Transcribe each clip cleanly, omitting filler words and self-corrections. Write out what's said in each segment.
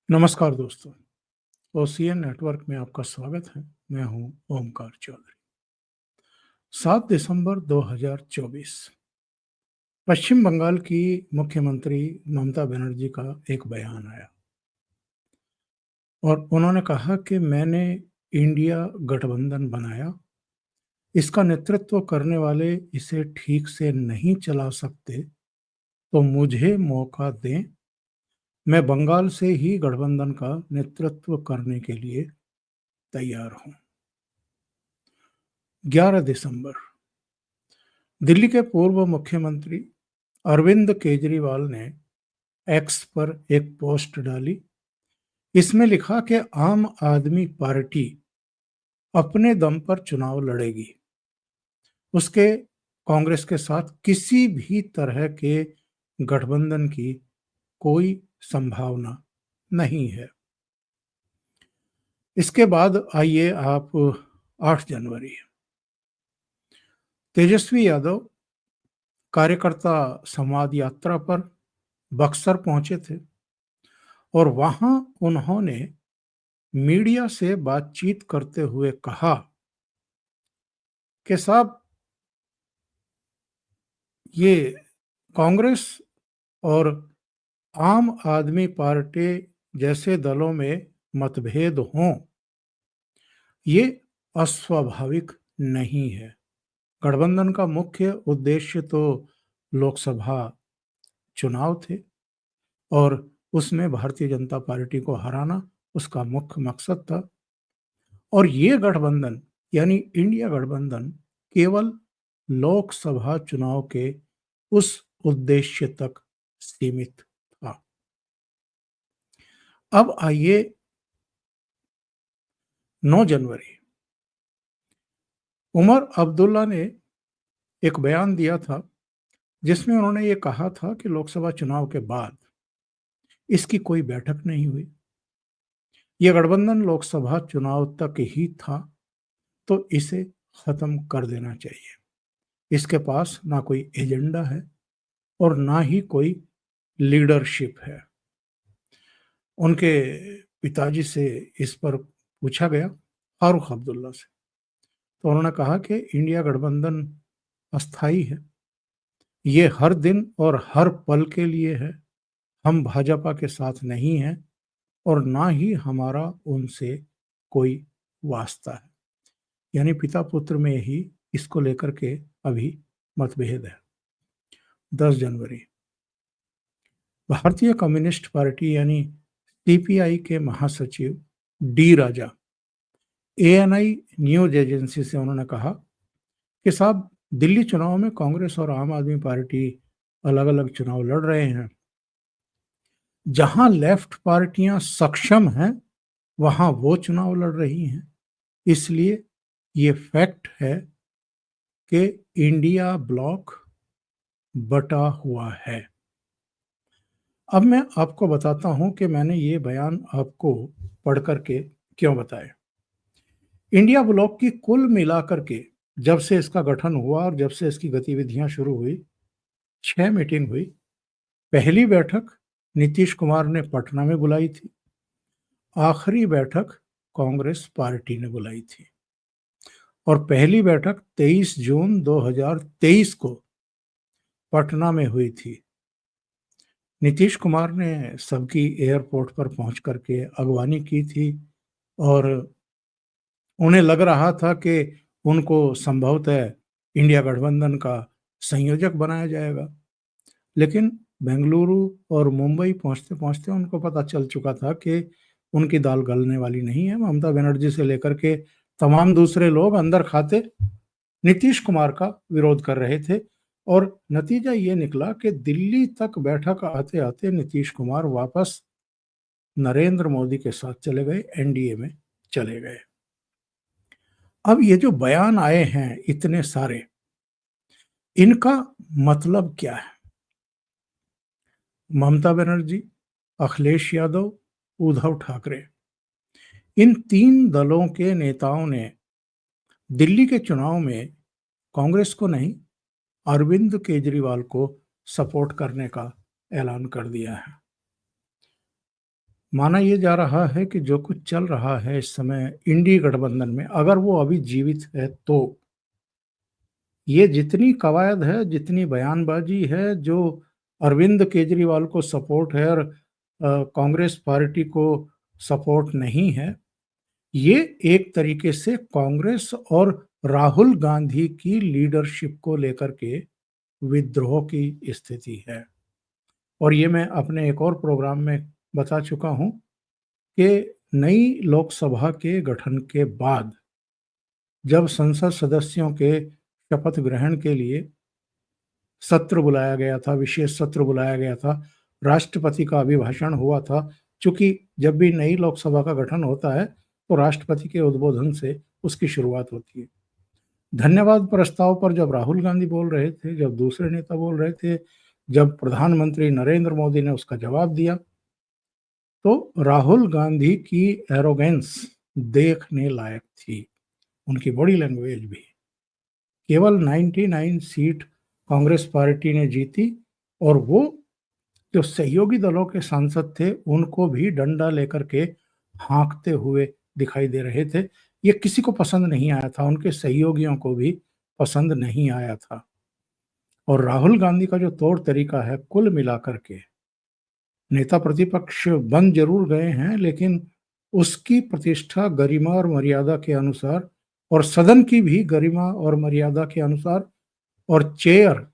नमस्कार दोस्तों, OCN network में आपका स्वागत है। मैं हूं ओमकार चौधरी। 7 दिसंबर 2024 पश्चिम बंगाल की मुख्यमंत्री ममता बनर्जी का एक बयान आया और उन्होंने कहा कि मैंने इंडिया गठबंधन बनाया, इसका नेतृत्व करने वाले इसे ठीक से नहीं चला सकते, तो मुझे मौका दें, मैं बंगाल से ही गठबंधन का नेतृत्व करने के लिए तैयार हूं। 11 दिसंबर दिल्ली के पूर्व मुख्यमंत्री अरविंद केजरीवाल ने एक्स पर एक पोस्ट डाली। इसमें लिखा कि आम आदमी पार्टी अपने दम पर चुनाव लड़ेगी, उसके कांग्रेस के साथ किसी भी तरह के गठबंधन की कोई संभावना नहीं है। इसके बाद आइए आप 8 जनवरी तेजस्वी यादव कार्यकर्ता संवाद यात्रा पर बक्सर पहुंचे थे और वहां उन्होंने मीडिया से बातचीत करते हुए कहा कि साहब, ये कांग्रेस और आम आदमी पार्टी जैसे दलों में मतभेद हों, ये अस्वाभाविक नहीं है। गठबंधन का मुख्य उद्देश्य तो लोकसभा चुनाव थे और उसमें भारतीय जनता पार्टी को हराना उसका मुख्य मकसद था। और ये गठबंधन यानी इंडिया गठबंधन केवल लोकसभा चुनाव के उस उद्देश्य तक सीमित था। अब आइए 9 जनवरी उमर अब्दुल्ला ने एक बयान दिया था जिसमें उन्होंने ये कहा था कि लोकसभा चुनाव के बाद इसकी कोई बैठक नहीं हुई। यह गठबंधन लोकसभा चुनाव तक ही था, तो इसे खत्म कर देना चाहिए। इसके पास ना कोई एजेंडा है और ना ही कोई लीडरशिप है। उनके पिताजी से इस पर पूछा गया, फारूक अब्दुल्ला से, तो उन्होंने कहा कि इंडिया गठबंधन अस्थाई है, ये हर दिन और हर पल के लिए है। हम भाजपा के साथ नहीं हैं और ना ही हमारा उनसे कोई वास्ता है। यानी पिता पुत्र में ही इसको लेकर के अभी मतभेद है। 10 जनवरी भारतीय कम्युनिस्ट पार्टी यानी सीपीआई के महासचिव डी राजा एएनआई न्यूज एजेंसी से उन्होंने कहा कि साहब, दिल्ली चुनाव में कांग्रेस और आम आदमी पार्टी अलग अलग चुनाव लड़ रहे हैं। जहां लेफ्ट पार्टियां सक्षम हैं वहां वो चुनाव लड़ रही हैं। इसलिए ये फैक्ट है कि इंडिया ब्लॉक बटा हुआ है। अब मैं आपको बताता हूं कि मैंने ये बयान आपको पढ़ करके क्यों बताया। इंडिया ब्लॉक की कुल मिलाकर के जब से इसका गठन हुआ और जब से इसकी गतिविधियां शुरू हुई, 6 मीटिंग हुई। पहली बैठक नीतीश कुमार ने पटना में बुलाई थी। आखिरी बैठक कांग्रेस पार्टी ने बुलाई थी और पहली बैठक 23 जून 2023 को पटना में हुई थी। नीतीश कुमार ने सबकी एयरपोर्ट पर पहुंच करके अगवानी की थी और उन्हें लग रहा था कि उनको संभवतः इंडिया गठबंधन का संयोजक बनाया जाएगा। लेकिन बेंगलुरु और मुंबई पहुंचते पहुंचते उनको पता चल चुका था कि उनकी दाल गलने वाली नहीं है। ममता बनर्जी से लेकर के तमाम दूसरे लोग अंदर खाते नीतीश कुमार का विरोध कर रहे थे और नतीजा ये निकला कि दिल्ली तक बैठक आते आते नीतीश कुमार वापस नरेंद्र मोदी के साथ चले गए, एनडीए में चले गए। अब ये जो बयान आए हैं इतने सारे, इनका मतलब क्या है? ममता बनर्जी, अखिलेश यादव, उद्धव ठाकरे, इन 3 दलों के नेताओं ने दिल्ली के चुनाव में कांग्रेस को नहीं, अरविंद केजरीवाल को सपोर्ट करने का ऐलान कर दिया है। माना ये जा रहा है कि जो कुछ चल रहा है इस समय इंडी गठबंधन में, अगर वो अभी जीवित है तो ये जितनी कवायद है, जितनी बयानबाजी है, जो अरविंद केजरीवाल को सपोर्ट है और कांग्रेस पार्टी को सपोर्ट नहीं है, ये एक तरीके से कांग्रेस और राहुल गांधी की लीडरशिप को लेकर के विद्रोह की स्थिति है। और ये मैं अपने एक और प्रोग्राम में बता चुका हूं कि नई लोकसभा के गठन के बाद जब संसद सदस्यों के शपथ ग्रहण के लिए सत्र बुलाया गया था, विशेष सत्र बुलाया गया था, राष्ट्रपति का अभिभाषण हुआ था। चूंकि जब भी नई लोकसभा का गठन होता है तो राष्ट्रपति के उद्बोधन से उसकी शुरुआत होती है। धन्यवाद प्रस्ताव पर जब राहुल गांधी बोल रहे थे, जब दूसरे नेता बोल रहे थे, जब प्रधानमंत्री नरेंद्र मोदी ने उसका जवाब दिया, तो राहुल गांधी की एरोगेंस देखने लायक थी, उनकी बॉडी लैंग्वेज भी। केवल 99 सीट कांग्रेस पार्टी ने जीती और वो जो सहयोगी दलों के सांसद थे उनको भी डंडा लेकर के हाँकते हुए दिखाई दे रहे थे। ये किसी को पसंद नहीं आया था, उनके सहयोगियों को भी पसंद नहीं आया था। और राहुल गांधी का जो तौर तरीका है, कुल मिलाकर के नेता प्रतिपक्ष बन जरूर गए हैं, लेकिन उसकी प्रतिष्ठा गरिमा और मर्यादा के अनुसार और सदन की भी गरिमा और मर्यादा के अनुसार और चेयर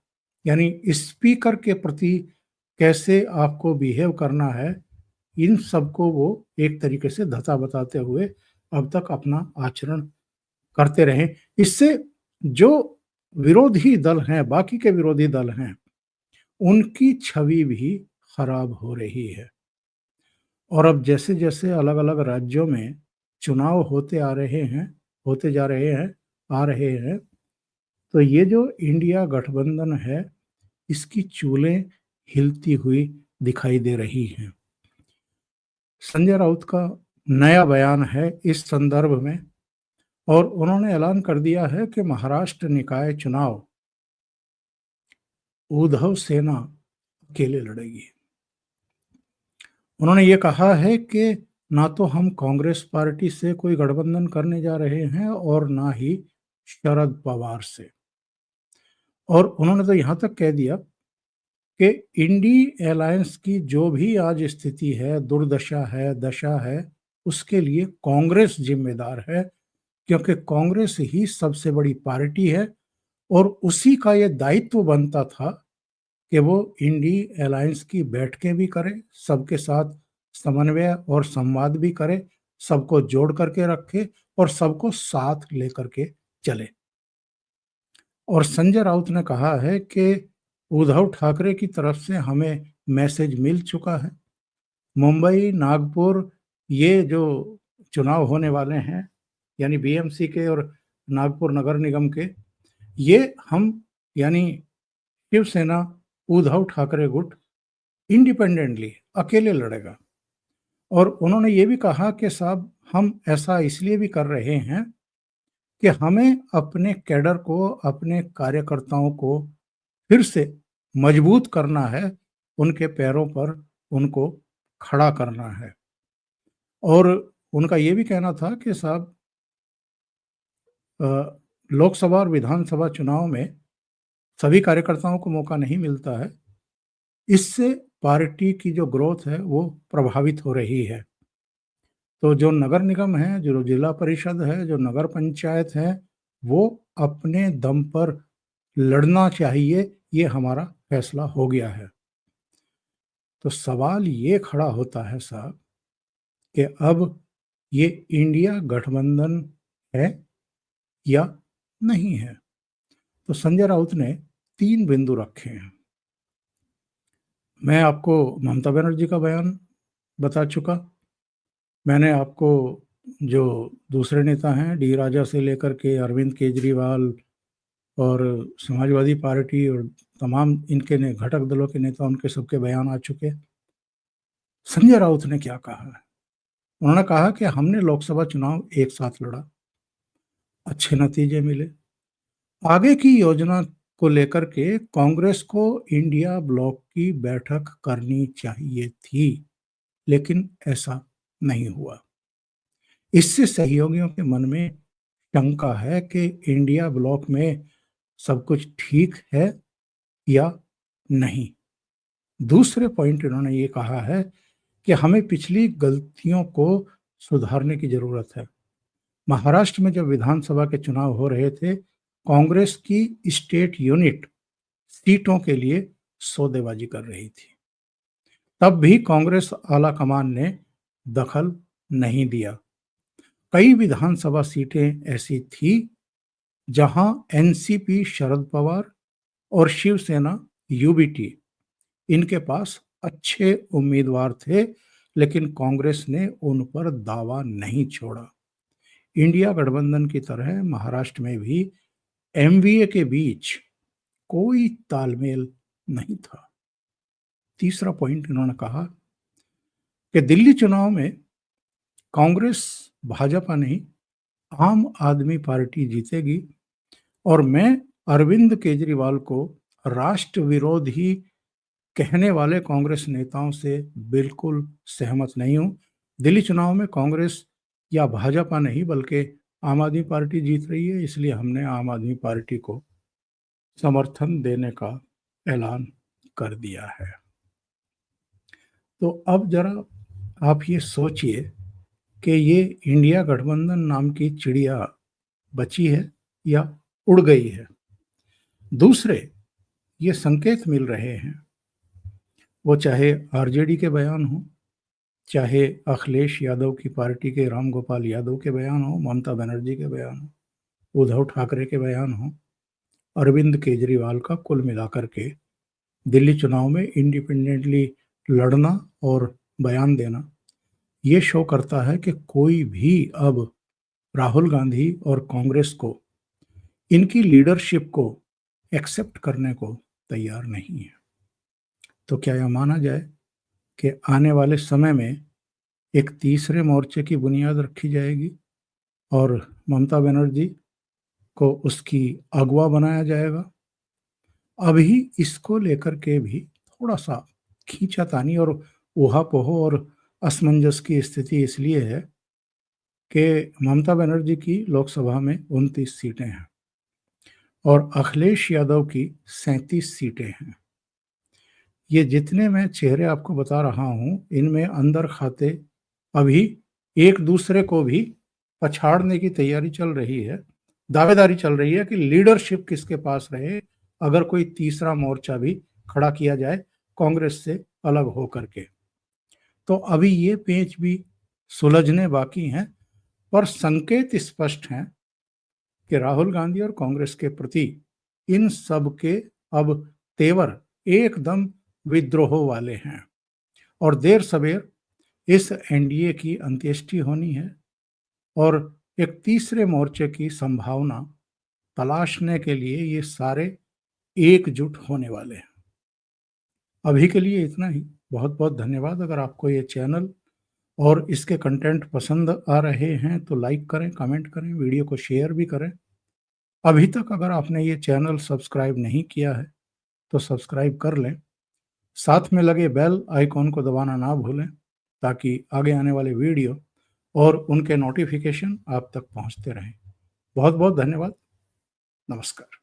यानी स्पीकर के प्रति कैसे आपको बिहेव करना है, इन सबको वो एक तरीके से धता बताते हुए अब तक अपना आचरण करते रहे। इससे जो विरोधी दल हैं, बाकी के विरोधी दल हैं, उनकी छवि भी खराब हो रही है। और अब जैसे-जैसे अलग-अलग राज्यों में चुनाव होते आ रहे हैं, होते जा रहे हैं, आ रहे हैं, तो ये जो इंडिया गठबंधन है, इसकी चूलें हिलती हुई दिखाई दे रही हैं। संजय राउत का नया बयान है इस संदर्भ में और उन्होंने ऐलान कर दिया है कि महाराष्ट्र निकाय चुनाव उद्धव सेना अकेले लड़ेगी। उन्होंने ये कहा है कि ना तो हम कांग्रेस पार्टी से कोई गठबंधन करने जा रहे हैं और ना ही शरद पवार से। और उन्होंने तो यहाँ तक कह दिया कि इंडी अलायंस की जो भी आज स्थिति है, दुर्दशा है, दशा है, उसके लिए कांग्रेस जिम्मेदार है, क्योंकि कांग्रेस ही सबसे बड़ी पार्टी है और उसी का ये दायित्व बनता था कि वो इंडी अलायंस की बैठकें भी करे, सबके साथ समन्वय और संवाद भी करे, सबको जोड़ करके रखे और सबको साथ लेकर के चले। और संजय राउत ने कहा है कि उद्धव ठाकरे की तरफ से हमें मैसेज मिल चुका है। मुंबई, नागपुर ये जो चुनाव होने वाले हैं, यानी बीएमसी के और नागपुर नगर निगम के, ये हम यानी शिवसेना, उद्धव ठाकरे गुट इंडिपेंडेंटली अकेले लड़ेगा। और उन्होंने ये भी कहा कि साहब हम ऐसा इसलिए भी कर रहे हैं कि हमें अपने कैडर को, अपने कार्यकर्ताओं को फिर से मजबूत करना है, उनके पैरों पर उनको खड़ा करना है। और उनका ये भी कहना था कि साहब लोकसभा और विधानसभा चुनाव में सभी कार्यकर्ताओं को मौका नहीं मिलता है, इससे पार्टी की जो ग्रोथ है वो प्रभावित हो रही है। तो जो नगर निगम है, जो जिला परिषद है, जो नगर पंचायत है, वो अपने दम पर लड़ना चाहिए, ये हमारा फैसला हो गया है। तो सवाल ये खड़ा होता है साहब कि अब ये इंडिया गठबंधन है या नहीं है। तो संजय राउत ने 3 बिंदु रखे हैं। मैं आपको ममता बनर्जी का बयान बता चुका। मैंने आपको जो दूसरे नेता हैं, डी राजा से लेकर के अरविंद केजरीवाल और समाजवादी पार्टी और तमाम इनके घटक दलों के नेता, उनके सबके बयान आ चुके। संजय राउत ने क्या कहा है? उन्होंने कहा कि हमने लोकसभा चुनाव एक साथ लड़ा, अच्छे नतीजे मिले। आगे की योजना को लेकर के कांग्रेस को इंडिया ब्लॉक की बैठक करनी चाहिए थी। लेकिन ऐसा नहीं हुआ। इससे सहयोगियों के मन में शंका है कि इंडिया ब्लॉक में सब कुछ ठीक है या नहीं। दूसरे पॉइंट इन्होंने ये कहा है कि हमें पिछली गलतियों को सुधारने की जरूरत है। महाराष्ट्र में जब विधानसभा के चुनाव हो रहे थे, कांग्रेस की स्टेट यूनिट सीटों के लिए सौदेबाजी कर रही थी। तब भी कांग्रेस आला कमान ने दखल नहीं दिया। कई विधानसभा सीटें ऐसी थी जहां एनसीपी शरद पवार और शिवसेना यूबीटी इनके पास अच्छे उम्मीदवार थे, लेकिन कांग्रेस ने उन पर दावा नहीं छोड़ा। इंडिया गठबंधन की तरह महाराष्ट्र में भी एमवीए के बीच कोई तालमेल नहीं था। तीसरा पॉइंट इन्होंने कहा कि दिल्ली चुनाव में कांग्रेस भाजपा नहीं, आम आदमी पार्टी जीतेगी और मैं अरविंद केजरीवाल को राष्ट्र विरोधी कहने वाले कांग्रेस नेताओं से बिल्कुल सहमत नहीं हूं। दिल्ली चुनाव में कांग्रेस या भाजपा नहीं बल्कि आम आदमी पार्टी जीत रही है, इसलिए हमने आम आदमी पार्टी को समर्थन देने का ऐलान कर दिया है। तो अब जरा आप ये सोचिए कि ये इंडिया गठबंधन नाम की चिड़िया बची है या उड़ गई है। दूसरे ये संकेत मिल रहे हैं, वो चाहे आरजेडी के बयान हो, चाहे अखिलेश यादव की पार्टी के रामगोपाल यादव के बयान हो, ममता बनर्जी के बयान हो, उद्धव ठाकरे के बयान हो, अरविंद केजरीवाल का कुल मिलाकर के दिल्ली चुनाव में इंडिपेंडेंटली लड़ना और बयान देना, ये शो करता है कि कोई भी अब राहुल गांधी और कांग्रेस को इनकी लीडरशिप को एक्सेप्ट करने को तैयार नहीं है। तो क्या यह माना जाए कि आने वाले समय में एक तीसरे मोर्चे की बुनियाद रखी जाएगी और ममता बनर्जी को उसकी अगवा बनाया जाएगा? अभी इसको लेकर के भी थोड़ा सा खींचातानी और ऊहापोह और असमंजस की स्थिति इसलिए है कि ममता बनर्जी की लोकसभा में 29 सीटें हैं और अखिलेश यादव की 37 सीटें हैं। ये जितने मैं चेहरे आपको बता रहा हूं, इनमें अंदर खाते अभी एक दूसरे को भी पछाड़ने की तैयारी चल रही है, दावेदारी चल रही है कि लीडरशिप किसके पास रहे अगर कोई तीसरा मोर्चा भी खड़ा किया जाए कांग्रेस से अलग हो करके। तो अभी ये पेच भी सुलझने बाकी हैं, पर संकेत स्पष्ट हैं कि राहुल गांधी और कांग्रेस के प्रति इन सब के अब तेवर एकदम विद्रोह वाले हैं और देर सवेर इस एनडीए की अंत्येष्टि होनी है और एक तीसरे मोर्चे की संभावना तलाशने के लिए ये सारे एकजुट होने वाले हैं। अभी के लिए इतना ही। बहुत बहुत धन्यवाद। अगर आपको ये चैनल और इसके कंटेंट पसंद आ रहे हैं तो लाइक करें, कमेंट करें, वीडियो को शेयर भी करें। अभी तक अगर आपने ये चैनल सब्सक्राइब नहीं किया है तो सब्सक्राइब कर लें। साथ में लगे बेल आइकॉन को दबाना ना भूलें ताकि आगे आने वाले वीडियो और उनके नोटिफिकेशन आप तक पहुंचते रहें। बहुत बहुत धन्यवाद। नमस्कार।